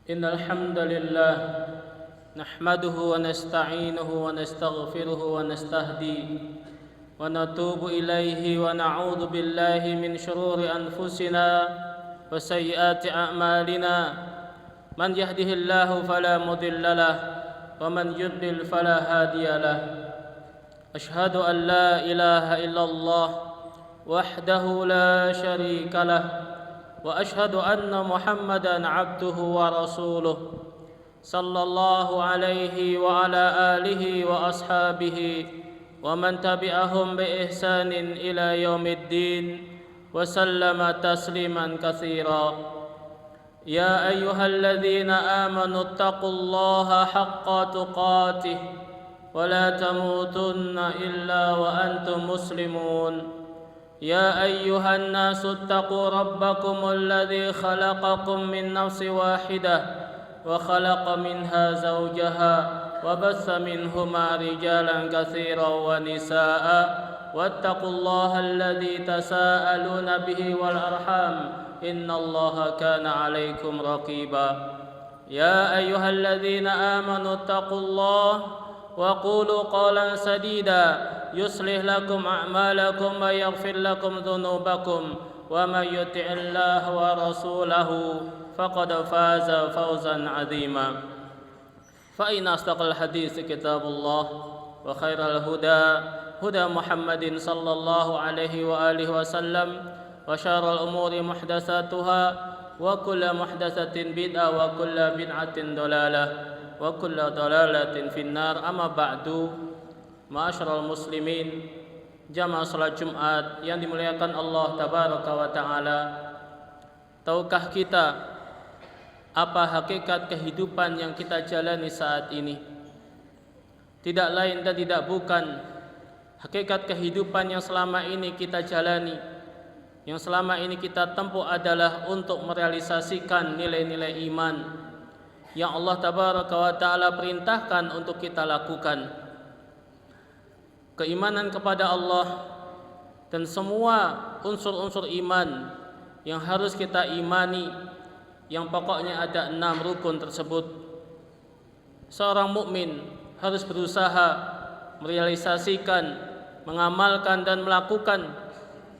إن الحمد لله نحمده ونستعينه ونستغفره ونستهديه ونتوب إليه ونعوذ بالله من شرور أنفسنا وسيئات أعمالنا من يهده الله فلا مضل له ومن يضلل فلا هادي له أشهد أن لا إله إلا الله وحده لا شريك له وأشهد أن محمدا عبده ورسوله صلى الله عليه وعلى آله وأصحابه ومن تبعهم بإحسان إلى يوم الدين وسلم تسليما كثيرا يا أيها الذين آمنوا اتقوا الله حق تقاته ولا تموتن إلا وأنتم مسلمون يا أيها الناس اتقوا ربكم الذي خلقكم من نفس واحدة وخلق منها زوجها وبث منهما رجالا كثيرا ونساء واتقوا الله الذي تساءلون به والأرحام إن الله كان عليكم رقيبا يا أيها الذين آمنوا اتقوا الله وقولوا قولا سديدا يصلح لكم أعمالكم ويغفر لكم ذنوبكم ومن يطع الله ورسوله فقد فاز فوزا عظيما فإن أصدق الحديث كتاب الله وخير الهدى هدى محمد صلى الله عليه وآله وسلم وشر الأمور محدثاتها وكل محدثة بدعة وكل بدعة ضلالة وكل ضلالة في النار أما بعد ma'asyiral muslimin jamaah salat Jumat yang dimuliakan Allah tabaraka wa taala. Tahukah kita apa hakikat kehidupan yang kita jalani saat ini? Tidak lain dan tidak bukan hakikat kehidupan yang selama ini kita jalani, yang selama ini kita tempuh adalah untuk merealisasikan nilai-nilai iman yang Allah tabaraka wa taala perintahkan untuk kita lakukan. Keimanan kepada Allah dan semua unsur-unsur iman yang harus kita imani, yang pokoknya ada 6 rukun tersebut. Seorang mukmin harus berusaha merealisasikan, mengamalkan dan melakukan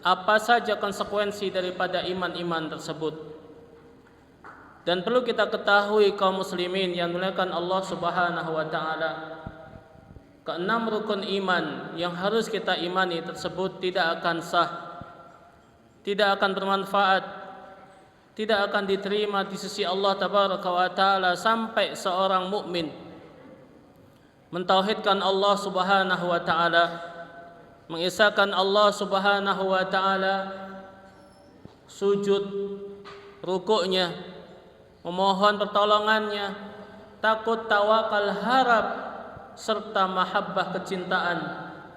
apa saja konsekuensi daripada iman-iman tersebut. Dan perlu kita ketahui kaum muslimin yang dimuliakan Allah Subhanahu wa taala, keenam rukun iman yang harus kita imani tersebut tidak akan sah, tidak akan bermanfaat, tidak akan diterima di sisi Allah tabaraka wa taala sampai seorang mukmin mentauhidkan Allah Subhanahu wa taala, mengesahkan Allah Subhanahu wa taala, sujud, rukuknya, memohon pertolongannya, takut, tawakal, harap serta mahabbah kecintaan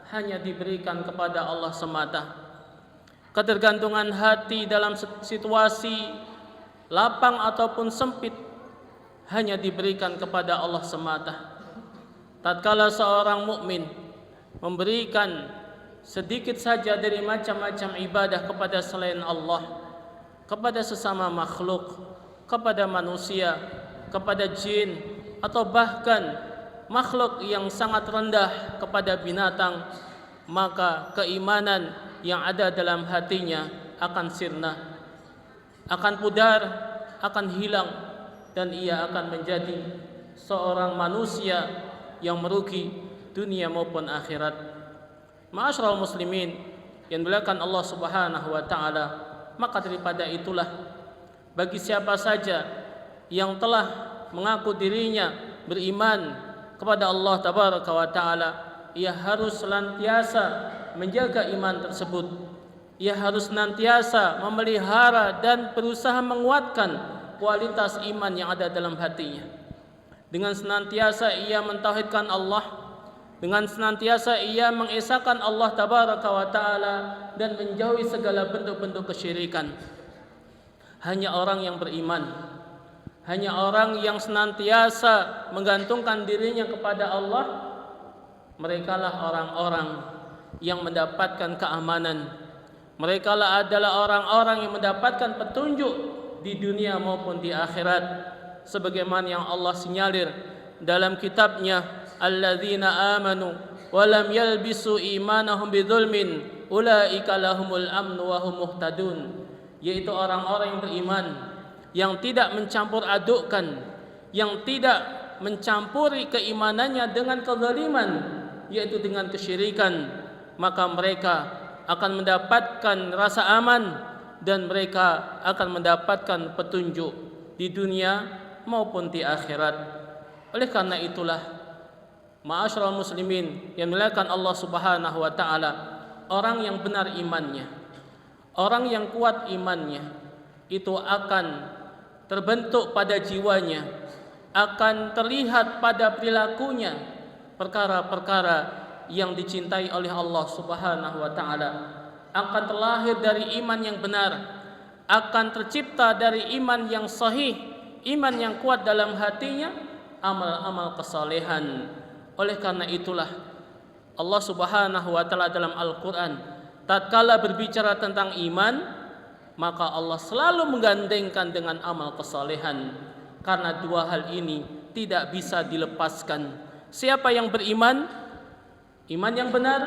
hanya diberikan kepada Allah semata. Ketergantungan hati dalam situasi lapang ataupun sempit hanya diberikan kepada Allah semata. Tatkala seorang mukmin memberikan sedikit saja dari macam-macam ibadah kepada selain Allah, kepada sesama makhluk, kepada manusia, kepada jin, atau bahkan makhluk yang sangat rendah kepada binatang, maka keimanan yang ada dalam hatinya akan sirna, akan pudar, akan hilang, dan ia akan menjadi seorang manusia yang merugi dunia maupun akhirat. Ma'asyiral muslimin yang dimuliakan Allah Subhanahu wa taala, maka daripada itulah bagi siapa saja yang telah mengaku dirinya beriman kepada Allah tabaraka wa taala, ia harus senantiasa menjaga iman tersebut. Ia harus senantiasa memelihara dan berusaha menguatkan kualitas iman yang ada dalam hatinya. Dengan senantiasa ia mentauhidkan Allah, dengan senantiasa ia mengesahkan Allah tabaraka wa taala dan menjauhi segala bentuk-bentuk kesyirikan. Hanya orang yang beriman, hanya orang yang senantiasa menggantungkan dirinya kepada Allah, merekalah orang-orang yang mendapatkan keamanan. Merekalah adalah orang-orang yang mendapatkan petunjuk di dunia maupun di akhirat. sebagaimana yang Allah sinyalir dalam kitabnya, alladzina amanu wa lam yalbisu imanahum bidzulmin ulaika lahumul amnu wa hum muhtadun, yaitu orang-orang yang beriman yang tidak mencampur adukkan, yang tidak mencampuri keimanannya dengan kezaliman, yaitu dengan kesyirikan, maka mereka akan mendapatkan rasa aman dan mereka akan mendapatkan petunjuk di dunia maupun di akhirat. Oleh karena itulah, ma'asyiral muslimin yang dimuliakan Allah Subhanahu wa taala, orang yang benar imannya, orang yang kuat imannya, itu akan terbentuk pada jiwanya, akan terlihat pada perilakunya perkara-perkara yang dicintai oleh Allah Subhanahu wa taala, akan terlahir dari iman yang benar, akan tercipta dari iman yang sahih, iman yang kuat dalam hatinya, amal-amal kesalehan. Oleh karena itulah Allah Subhanahu wa taala dalam Al-Qur'an tatkala berbicara tentang iman, maka Allah selalu menggandengkan dengan amal kesalehan, karena dua hal ini tidak bisa dilepaskan. Siapa yang beriman, iman yang benar,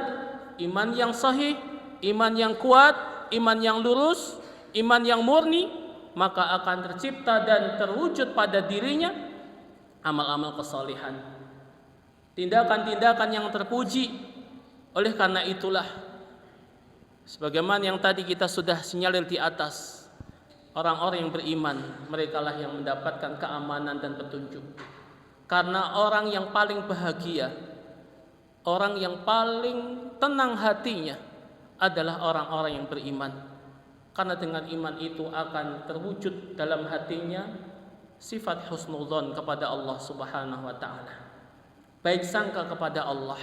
iman yang sahih, iman yang kuat, iman yang lurus, iman yang murni, maka akan tercipta dan terwujud pada dirinya amal-amal kesalehan, tindakan-tindakan yang terpuji. Oleh karena itulah, sebagaimana yang tadi kita sudah sinyalir di atas, orang-orang yang beriman, merekalah yang mendapatkan keamanan dan petunjuk. Karena orang yang paling bahagia, orang yang paling tenang hatinya adalah orang-orang yang beriman. Karena dengan iman itu akan terwujud dalam hatinya sifat husnudzon kepada Allah Subhanahu wa taala, baik sangka kepada Allah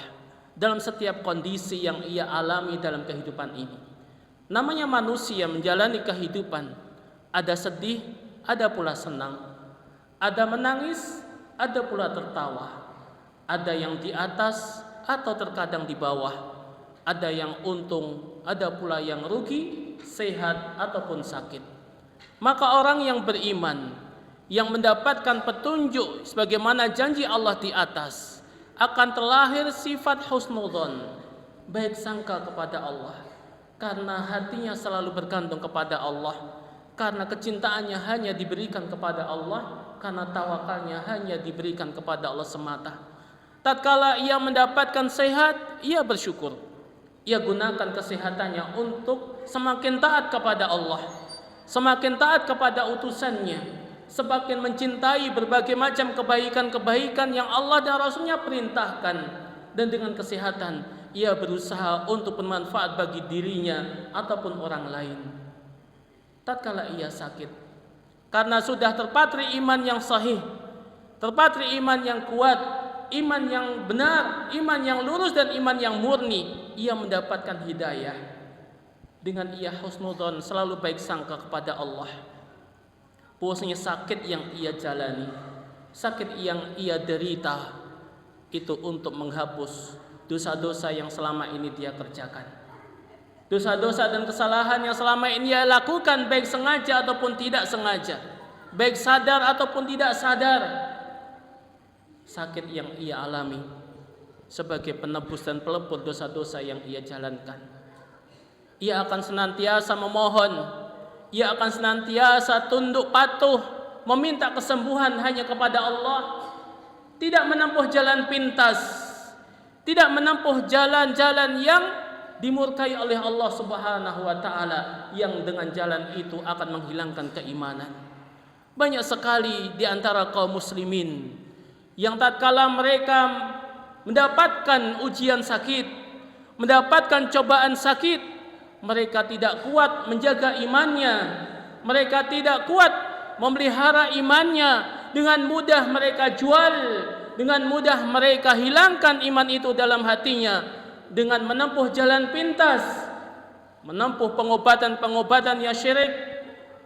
dalam setiap kondisi yang ia alami dalam kehidupan ini. Namanya manusia menjalani kehidupan, ada sedih, ada pula senang, ada menangis, ada pula tertawa, ada yang di atas atau terkadang di bawah, ada yang untung, ada pula yang rugi, sehat ataupun sakit. Maka orang yang beriman, yang mendapatkan petunjuk sebagaimana janji Allah di atas, akan terlahir sifat husnudzon, baik sangka kepada Allah, karena hatinya selalu bergantung kepada Allah, karena kecintaannya hanya diberikan kepada Allah, karena tawakalnya hanya diberikan kepada Allah semata. Tatkala ia mendapatkan sehat, ia bersyukur, ia gunakan kesehatannya untuk semakin taat kepada Allah, semakin taat kepada utusannya, semakin mencintai berbagai macam kebaikan-kebaikan yang Allah dan Rasulnya perintahkan. Dan dengan kesehatan ia berusaha untuk bermanfaat bagi dirinya ataupun orang lain. Tatkala ia sakit, karena sudah terpatri iman yang sahih, terpatri iman yang kuat, iman yang benar, iman yang lurus dan iman yang murni, ia mendapatkan hidayah. Dengan ia husnudzon, selalu baik sangka kepada Allah, bahwasanya sakit yang ia jalani, sakit yang ia derita, itu untuk menghapus dosa-dosa yang selama ini dia kerjakan, dosa-dosa dan kesalahan yang selama ini ia lakukan, baik sengaja ataupun tidak sengaja, baik sadar ataupun tidak sadar. Sakit yang ia alami sebagai penebus dan pelebur dosa-dosa yang ia jalankan. Ia akan senantiasa memohon, ia akan senantiasa tunduk patuh, meminta kesembuhan hanya kepada Allah, tidak menempuh jalan pintas, tidak menempuh jalan-jalan yang dimurkai oleh Allah Subhanahu wa taala, yang dengan jalan itu akan menghilangkan keimanan. Banyak sekali di antara kaum muslimin yang tatkala mereka mendapatkan ujian sakit, mendapatkan cobaan sakit, mereka tidak kuat menjaga imannya, mereka tidak kuat memelihara imannya, dengan mudah mereka jual, dengan mudah mereka hilangkan iman itu dalam hatinya dengan menempuh jalan pintas, menempuh pengobatan-pengobatan yang syirik,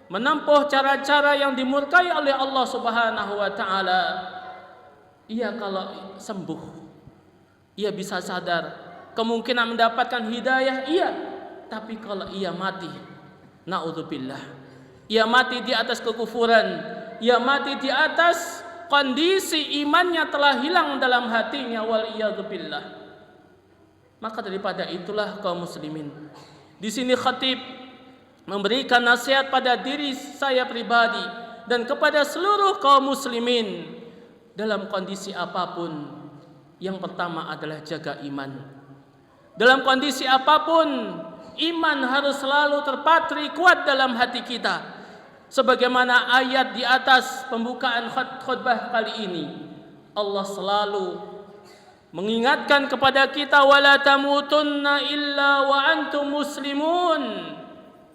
menempuh cara-cara yang dimurkai oleh Allah Subhanahu wa taala. Ia kalau sembuh, ia bisa sadar kemungkinan mendapatkan hidayah, iya. Tapi kalau ia mati, naudzubillah, ia mati di atas kekufuran, ia mati di atas kondisi imannya telah hilang dalam hatinya, wal iyadzubillah. Maka daripada itulah kaum muslimin, di sini khatib memberikan nasihat pada diri saya pribadi dan kepada seluruh kaum muslimin dalam kondisi apapun. Yang pertama adalah jaga iman. Dalam kondisi apapun, iman harus selalu terpatri kuat dalam hati kita. Sebagaimana ayat di atas pembukaan khutbah kali ini, Allah selalu mengingatkan kepada kita, wala tamutunna illa wa antum muslimun.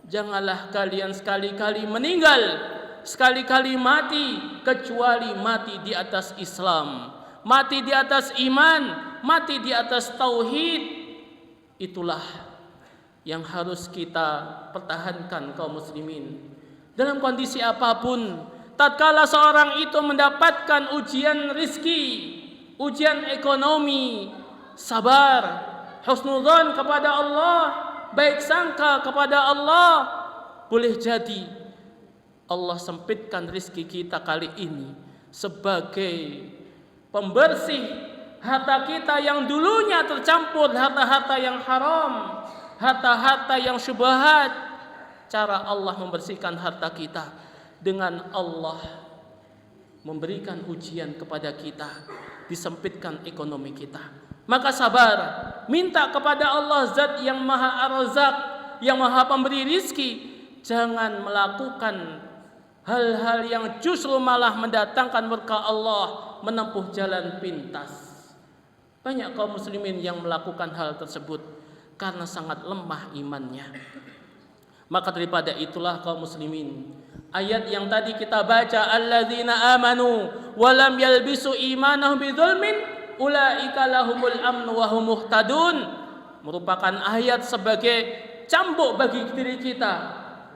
Janganlah kalian sekali-kali meninggal, sekali-kali mati, kecuali mati di atas Islam, mati di atas iman, mati di atas tauhid. Itulah yang harus kita pertahankan kaum muslimin dalam kondisi apapun. Tatkala seorang itu mendapatkan ujian rizki, ujian ekonomi, sabar, husnudzon kepada Allah, baik sangka kepada Allah. Boleh jadi Allah sempitkan rizki kita kali ini sebagai pembersih harta kita yang dulunya tercampur harta-harta yang haram, harta-harta yang syubhat. Cara Allah membersihkan harta kita dengan Allah memberikan ujian kepada kita, disempitkan ekonomi kita. Maka sabar, minta kepada Allah, zat yang maha ar-razak, yang maha pemberi rizki. Jangan melakukan hal-hal yang justru malah mendatangkan berkah Allah, menempuh jalan pintas. Banyak kaum muslimin yang melakukan hal tersebut karena sangat lemah imannya. Maka daripada itulah kaum muslimin, ayat yang tadi kita baca, alladzina amanu wa lam yalbisu imanahum bidzulmin ulaika lahumul amnu wa hum muhtadun, merupakan ayat sebagai cambuk bagi diri kita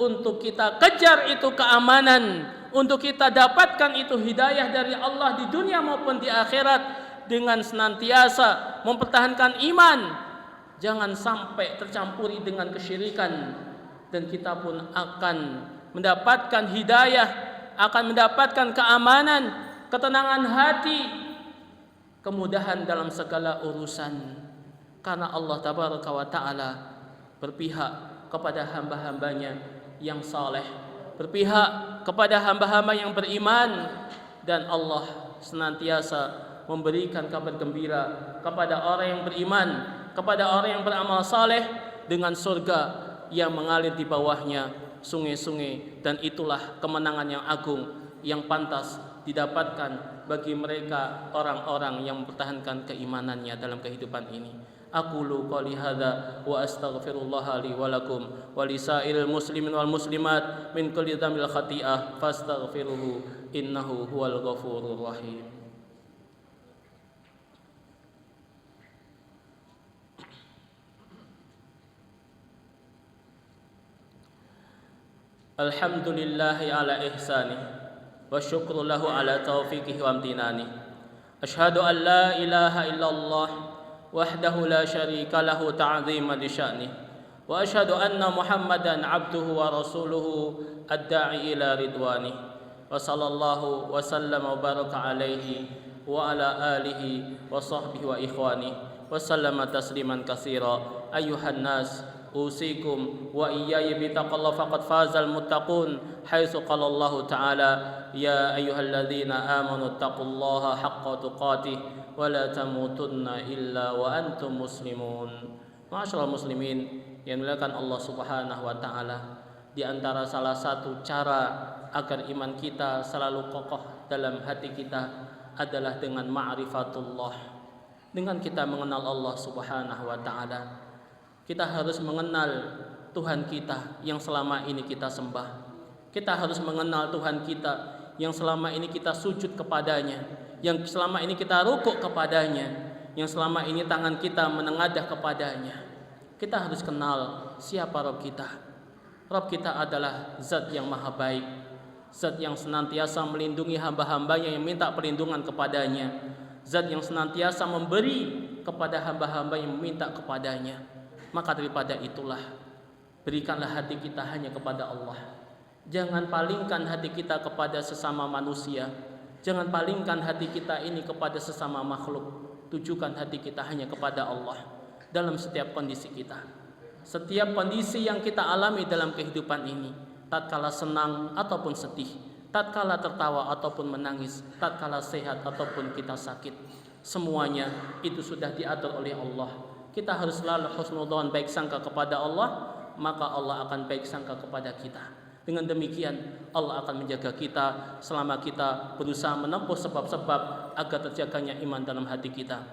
untuk kita kejar itu keamanan, untuk kita dapatkan itu hidayah dari Allah di dunia maupun di akhirat, dengan senantiasa mempertahankan iman, jangan sampai tercampuri dengan kesyirikan, dan kita pun akan mendapatkan hidayah, akan mendapatkan keamanan, ketenangan hati, kemudahan dalam segala urusan. Karena Allah tabaraka wa ta'ala berpihak kepada hamba-hambanya yang saleh, berpihak kepada hamba-hamba yang beriman, dan Allah senantiasa memberikan kabar gembira kepada orang yang beriman, kepada orang yang beramal saleh dengan surga yang mengalir di bawahnya sungai-sungai. Dan itulah kemenangan yang agung yang pantas didapatkan bagi mereka orang-orang yang mempertahankan keimanannya dalam kehidupan ini. Aqulu qouli hadza wa astaghfirullah li wa lakum wa lisairil muslimin wal muslimat min kulli dzambil khati'ah fastaghfiruhu innahu huwal ghafurur rahim. Alhamdulillahi ala ihsanih wa syukru lahu ala taufiqihi wa amtinani. Ashhadu an la ilaha illallah wahdahu la syarika lahu ta'ziman li sya'nih, wa ashhadu anna Muhammadan abduhu wa rasuluhu ad-da'i ila ridwanih, wa sallallahu wa sallama wa baraka alaihi wa ala alihi wa sahbihi wa ikhwanih wa sallama tasliman katsira. Ayyuhan nas, usikum wa iyaya bitaqallah faqad fazal muttaqun, haitsu qala Allah ta'ala ya ayyuhalladzina amanu taqullaha haqqa tuqatih wa la tamutunna illa wa antum muslimun. Ma'asyiral muslimin yang dimuliakan Allah Subhanahu wa taala, di antara salah satu cara agar iman kita selalu kokoh dalam hati kita adalah dengan ma'rifatullah, dengan kita mengenal Allah Subhanahu wa taala. Kita harus mengenal Tuhan kita yang selama ini kita sembah. Kita harus mengenal Tuhan kita yang selama ini kita sujud kepadanya, yang selama ini kita rukuk kepadanya, yang selama ini tangan kita menengadah kepadanya. Kita harus kenal siapa Rabb kita. Rabb kita adalah zat yang maha baik, zat yang senantiasa melindungi hamba-hambanya yang minta perlindungan kepadanya, zat yang senantiasa memberi kepada hamba-hamba yang meminta kepadanya. Maka daripada itulah, berikanlah hati kita hanya kepada Allah. Jangan palingkan hati kita kepada sesama manusia. Jangan palingkan hati kita ini kepada sesama makhluk. Tujukan hati kita hanya kepada Allah dalam setiap kondisi kita. Setiap kondisi yang kita alami dalam kehidupan ini, tatkala senang ataupun sedih, tatkala tertawa ataupun menangis, tatkala sehat ataupun kita sakit, semuanya itu sudah diatur oleh Allah. Kita harus selalu husnudzon, baik sangka kepada Allah, maka Allah akan baik sangka kepada kita. Dengan demikian Allah akan menjaga kita selama kita berusaha menempuh sebab-sebab agar terjaganya iman dalam hati kita.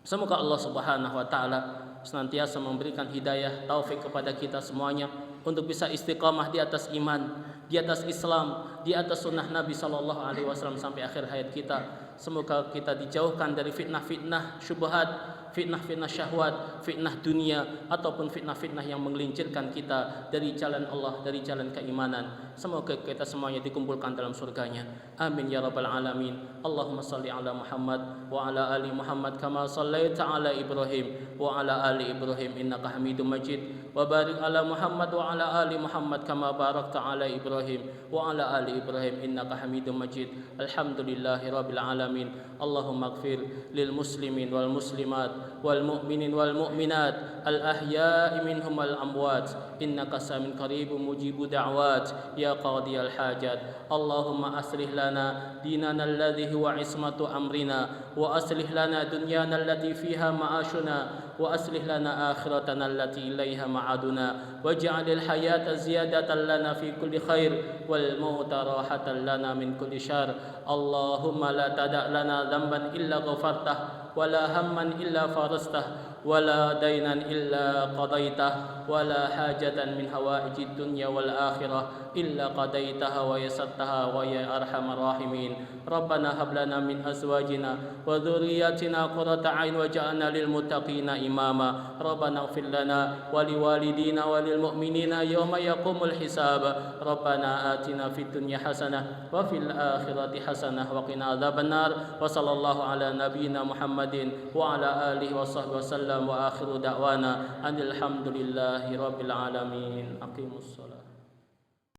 Semoga Allah Subhanahu wa taala senantiasa memberikan hidayah taufik kepada kita semuanya untuk bisa istiqamah di atas iman, di atas Islam, di atas sunnah Nabi sallallahu alaihi wasallam sampai akhir hayat kita. Semoga kita dijauhkan dari fitnah-fitnah syubhat, fitnah-fitnah syahwat, fitnah dunia ataupun fitnah-fitnah yang menggelincirkan kita dari jalan Allah, dari jalan keimanan. Semoga kita semuanya dikumpulkan dalam surganya. Amin ya rabbal alamin. Allahumma salli ala Muhammad wa ala ali Muhammad kama sallaita ala Ibrahim wa ala ali Ibrahim innaka Hamidum Majid. Wa barik ala Muhammad wa ala ali Muhammad kama barakta ala Ibrahim wa ala ali Ibrahim innaka Hamidum Majid. Alhamdulillahi rabbil alamin. Allahumma ighfir lil muslimin wal muslimat wal mu'minin wal mu'minat al ahya'i minhum wal amwat innaka samin qaribun mujibud da'wat ya qadiyal hajat. Allahumma aslih lana dinana alladhi huwa ismatu amrina wa aslih lana dunyana allati fiha ma'ashuna wa aslih lana akhiratana allati ilaiha ma'aduna waj'alil hayata ziyadatan lana fi kulli khair wal mauta rahatan lana min kulli syarr. Allahumma la tada' lana dhanban illa ghafartah wa la hamman illa farastah wa la dainan illa qadaitah wa la hajatan min hawaijid dunya wal akhirah illa qadaitaha wa yasattaha wa ya arhamar rahimin. Rabbana hab lana min azwajina wa dhurriyyatina qurrata a'yun waj'alna lil muttaqina imama. Rabbana ighfir lana wa liwalidina wa lil mu'minina yawma yaqumul hisab. Rabbana atina fid dunya hasanah wa fil akhirati hasanah wa qina adzabannar. Wa sallallahu ala nabiyyina Muhammadin wa ala alihi wa sahbihi wasallam wa akhiru da'wana alhamdulillahi rabbil alamin. Aqimus shalah.